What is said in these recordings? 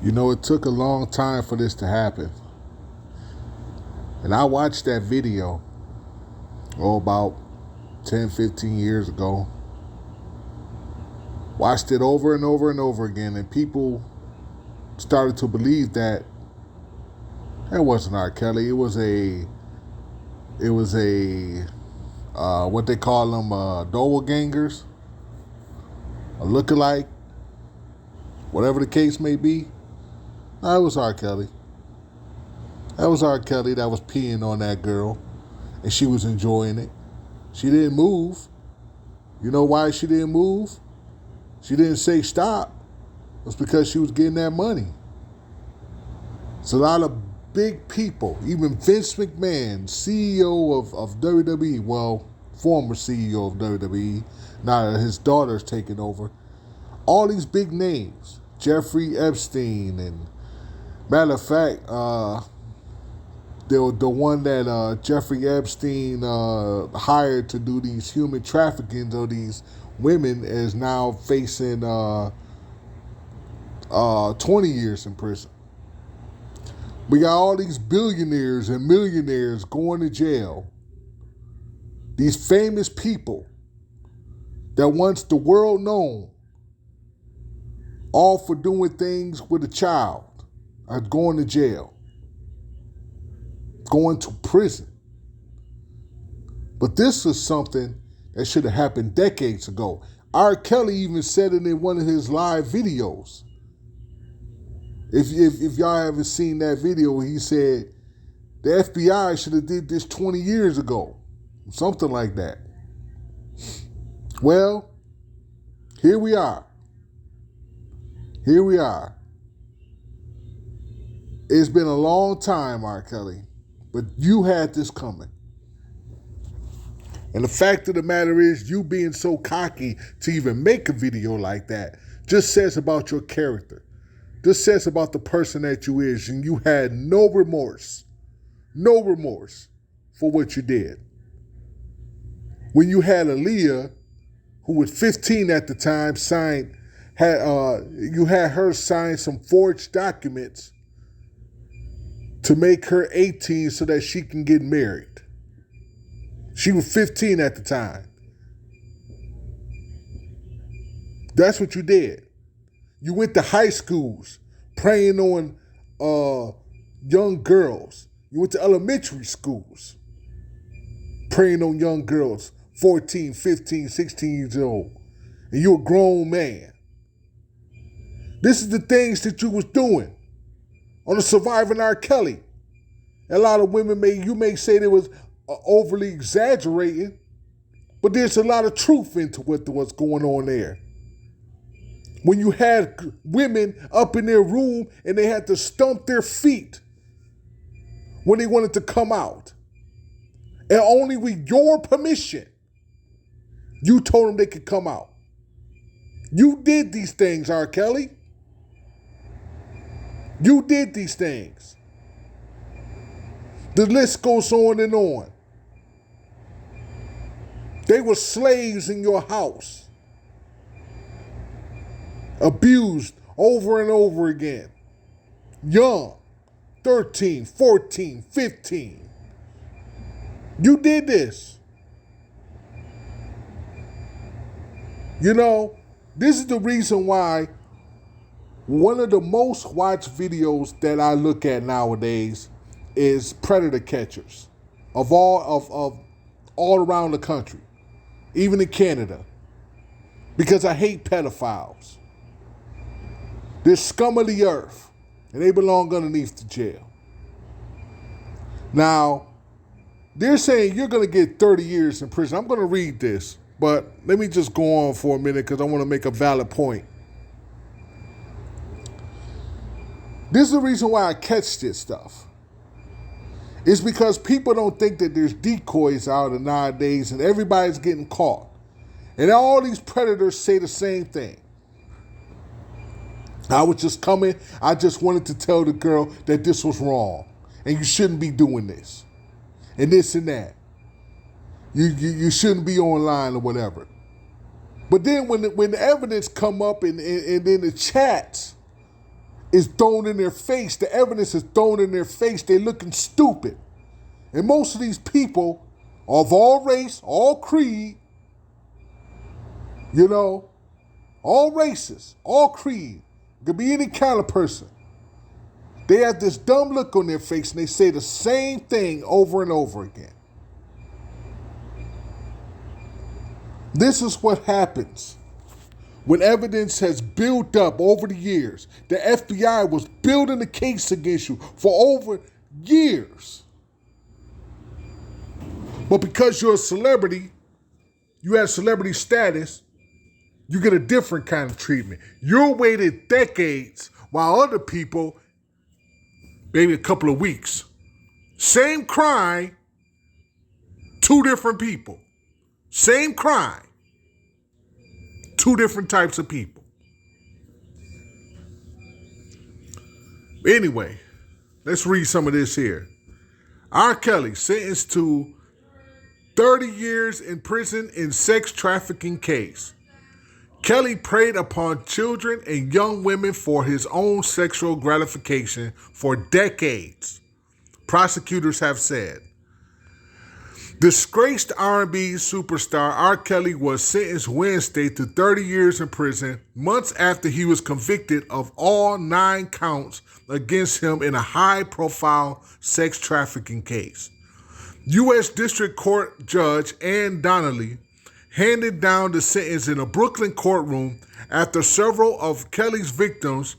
You know, it took a long time for this to happen. And I watched that video, about 10, 15 years ago. Watched it over and over and over again, and people started to believe that it wasn't R. Kelly. It was a what they call them, doppelgangers, a lookalike, whatever the case may be. No, it was R. Kelly. That was R. Kelly that was peeing on that girl, and she was enjoying it. She didn't move. You know why she didn't move? She didn't say stop. It was because she was getting that money. It's a lot of big people, even Vince McMahon, CEO of WWE, well, former CEO of WWE, now that his daughter's taken over. All these big names, Jeffrey Epstein, and matter of fact, the one that Jeffrey Epstein hired to do these human trafficking of these women is now facing 20 years in prison. We got all these billionaires and millionaires going to jail. These famous people that once the world known, all for doing things with a child, are going to jail, going to prison. But this is something that should have happened decades ago. R. Kelly even said it in one of his live videos. If y'all haven't seen that video, he said the FBI should have did this 20 years ago. Something like that. Well, here we are. Here we are. It's been a long time, R. Kelly, but you had this coming. And the fact of the matter is, you being so cocky to even make a video like that just says about your character. Just says about the person that you is, and you had no remorse for what you did. When you had Aaliyah, who was 15 at the time, you had her sign some forged documents to make her 18 so that she can get married. She was 15 at the time. That's what you did. You went to high schools preying on young girls. You went to elementary schools preying on young girls, 14, 15, 16 years old. And you're a grown man. This is the things that you was doing on the Surviving R. Kelly. A lot of women may say they was overly exaggerating, but there's a lot of truth into what's going on there. When you had women up in their room and they had to stomp their feet when they wanted to come out, and only with your permission, you told them they could come out. You did these things, R. Kelly. You did these things. The list goes on and on. They were slaves in your house, abused over and over again. Young, 13, 14, 15. You did this. You know, this is the reason why one of the most watched videos that I look at nowadays is predator catchers of all around the country, even in Canada, because I hate pedophiles. They're scum of the earth, and they belong underneath the jail. Now, they're saying you're going to get 30 years in prison. I'm going to read this, but let me just go on for a minute because I want to make a valid point. This is the reason why I catch this stuff. It's because people don't think that there's decoys out nowadays and everybody's getting caught. And all these predators say the same thing. I just wanted to tell the girl that this was wrong and you shouldn't be doing this and this and that. You shouldn't be online or whatever. But then when the evidence come up and then the chats is thrown in their face. The evidence is thrown in their face. They're looking stupid. And most of these people, of all race, all creed, all races, all creed, could be any kind of person. They have this dumb look on their face and they say the same thing over and over again. This is what happens when evidence has built up over the years. The FBI was building a case against you for over years. But because you're a celebrity, you have celebrity status, you get a different kind of treatment. You're waited decades while other people, maybe a couple of weeks. Same crime, two different people. Same crime, two different types of people. Anyway, let's read some of this here. R. Kelly sentenced to 30 years in prison in sex trafficking case. Kelly preyed upon children and young women for his own sexual gratification for decades, prosecutors have said. Disgraced R&B superstar R. Kelly was sentenced Wednesday to 30 years in prison, months after he was convicted of all 9 counts against him in a high-profile sex trafficking case. U.S. District Court Judge Ann Donnelly handed down the sentence in a Brooklyn courtroom after several of Kelly's victims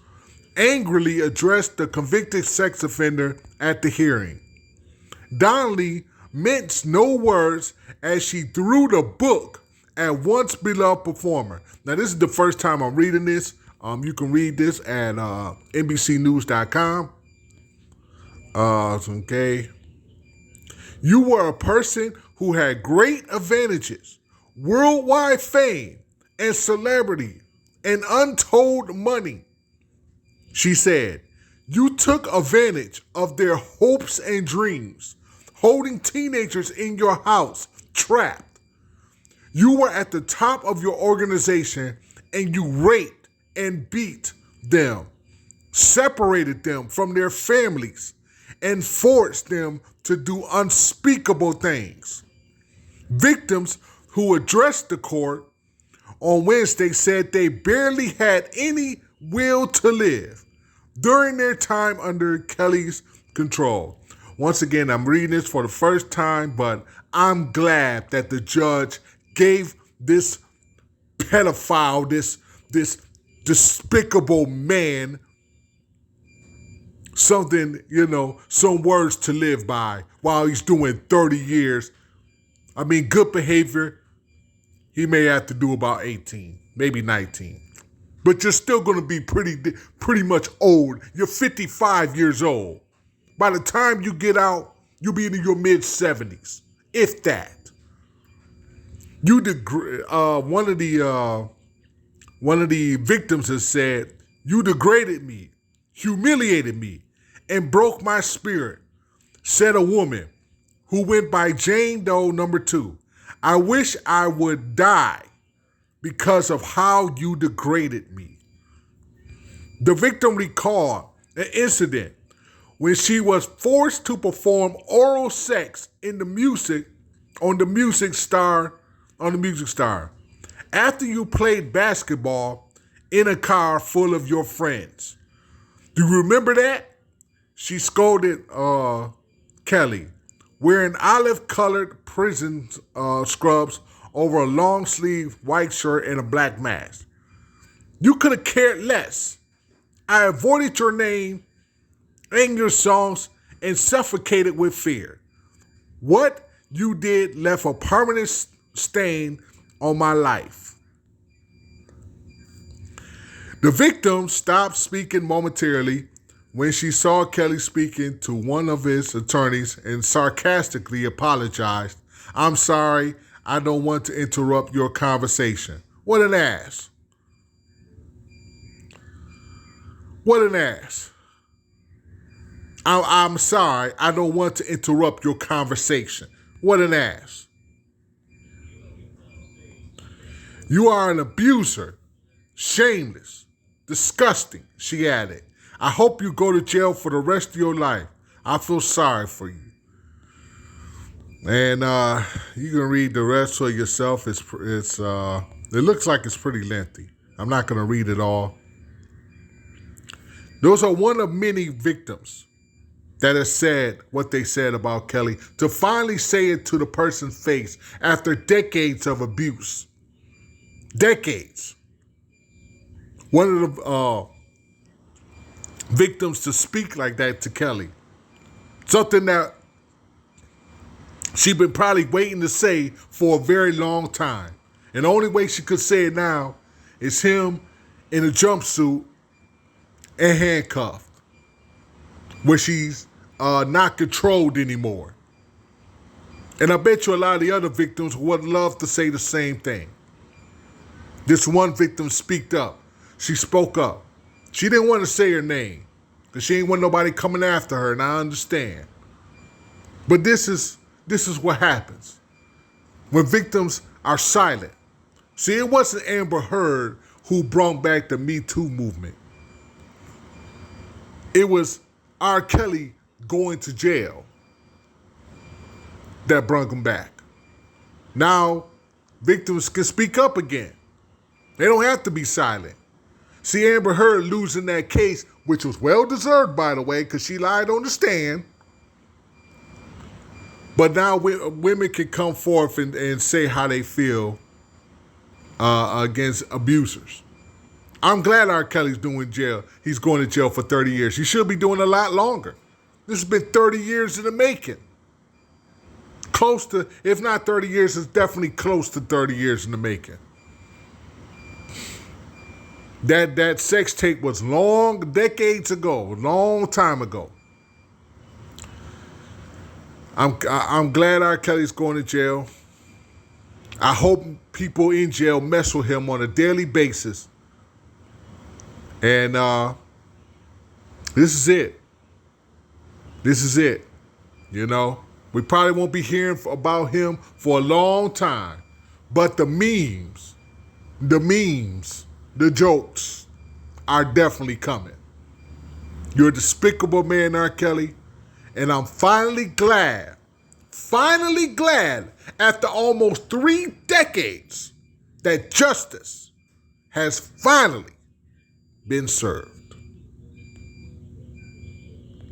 angrily addressed the convicted sex offender at the hearing. Donnelly minced no words as she threw the book at once beloved performer. Now, this is the first time I'm reading this. You can read this at NBCnews.com. Okay. You were a person who had great advantages, worldwide fame and celebrity, and untold money. She said, you took advantage of their hopes and dreams, holding teenagers in your house, trapped. You were at the top of your organization and you raped and beat them, separated them from their families, and forced them to do unspeakable things. Victims who addressed the court on Wednesday said they barely had any will to live during their time under Kelly's control. Once again, I'm reading this for the first time, but I'm glad that the judge gave this pedophile, this despicable man something, some words to live by while he's doing 30 years. I mean, good behavior, he may have to do about 18, maybe 19. But you're still going to be pretty much old. You're 55 years old. By the time you get out, you'll be in your mid-70s, if that. One of the victims has said, you degraded me, humiliated me, and broke my spirit, said a woman who went by Jane Doe number 2. I wish I would die because of how you degraded me. The victim recalled an incident when she was forced to perform oral sex on the music star. After you played basketball in a car full of your friends. Do you remember that? She scolded Kelly, wearing olive-colored prison scrubs over a long-sleeve white shirt and a black mask. You could have cared less. I avoided your name and your songs and suffocated with fear. What you did left a permanent stain on my life. The victim stopped speaking momentarily when she saw Kelly speaking to one of his attorneys and sarcastically apologized. I'm sorry, I don't want to interrupt your conversation. What an ass. What an ass. I'm sorry, I don't want to interrupt your conversation. What an ass. You are an abuser. Shameless. Disgusting, she added. I hope you go to jail for the rest of your life. I feel sorry for you. And you can read the rest for yourself. It looks like it's pretty lengthy. I'm not going to read it all. Those are one of many victims that has said what they said about Kelly, to finally say it to the person's face after decades of abuse. Decades. One of the victims to speak like that to Kelly. Something that she'd been probably waiting to say for a very long time. And the only way she could say it now is him in a jumpsuit and handcuffed, where she's not controlled anymore. And I bet you a lot of the other victims would love to say the same thing. This one victim speaked up. She spoke up. She didn't want to say her name because she ain't want nobody coming after her, and I understand. But this is what happens when victims are silent. See, it wasn't Amber Heard who brought back the Me Too movement. It was R. Kelly going to jail that brought him back. Now, victims can speak up again. They don't have to be silent. See, Amber Heard losing that case, which was well-deserved, by the way, because she lied on the stand. But now women can come forth and say how they feel against abusers. I'm glad R. Kelly's doing jail. He's going to jail for 30 years. He should be doing a lot longer. This has been 30 years in the making. Close to, if not 30 years, it's definitely close to 30 years in the making. That sex tape was long, decades ago, long time ago. I'm glad R. Kelly's going to jail. I hope people in jail mess with him on a daily basis. And this is it. This is it. You know, we probably won't be hearing about him for a long time. But the memes, the jokes are definitely coming. You're a despicable man, R. Kelly. And I'm finally glad, after almost 3 decades, that justice has finally been served.